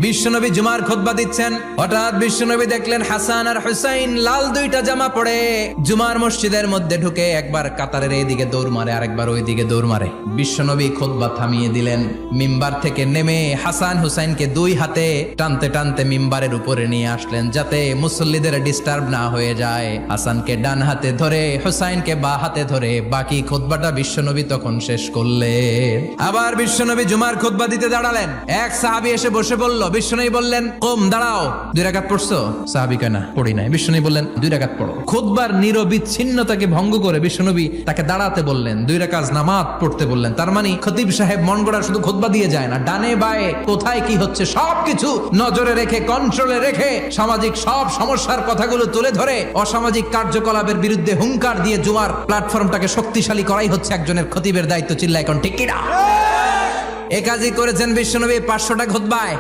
বিশ্বনবী জুমার খুতবা দিচ্ছেন, হঠাৎ বিশ্বনবী দেখলেন হাসান আর হুসাইন লাল দুইটা জামা পরে জুমার মসজিদের মধ্যে ঢুকে একবার কাতারের এইদিকে দৌড় মারে, আরেকবার ওইদিকে দৌড় মারে। বিশ্বনবী খুতবা থামিয়ে দিলেন, মিম্বার থেকে নেমে হাসান হুসাইনকে দুই হাতে টানতে টানতে মিম্বারের উপরে নিয়ে আসলেন যাতে মুসল্লিদের ডিস্টার্ব না হয়ে যায়। হাসানকে ডান হাতে ধরে হুসাইনকে বা হাতে ধরে বাকি খুতবাটা বিশ্বনবী তখন শেষ করলেন। আবার বিশ্বনবী জুমার খুতবা দিতে দাঁড়ালেন, এক সাহাবী এসে বসে বলল, বিশ্বনবী বললেন, কম দাঁড়াও, 2 রাকাত পড়ছো? সাহাবী কয় না, পড়ি নাই। বিশ্বনবী বললেন, 2 রাকাত পড়ো। খুতবার নিরবিচ্ছিন্নতাকে ভঙ্গ করে বিশ্বনবী তাকে দাঁড়াতে বললেন, 2 রাকাত নামাজ পড়তে বললেন। তার মানে খতিব সাহেব মন গড়া শুধু খুতবা দিয়ে যায় না, ডানে বায়ে কোথায় কি হচ্ছে সবকিছু নজরে রেখে, কন্ট্রোলে রেখে সামাজিক সব সমস্যার কথাগুলো তুলে ধরে অসামাজিক কার্যকলাপের বিরুদ্ধে হুঙ্কার দিয়ে জুমার প্ল্যাটফর্মটাকে শক্তিশালী করাই হচ্ছে একজনের খতিবের দায়িত্ব। চিল্লায় এখন ঠিক কিনা? এ কাজই করেছেন বিশ্বনবী 500টা খুতবায়।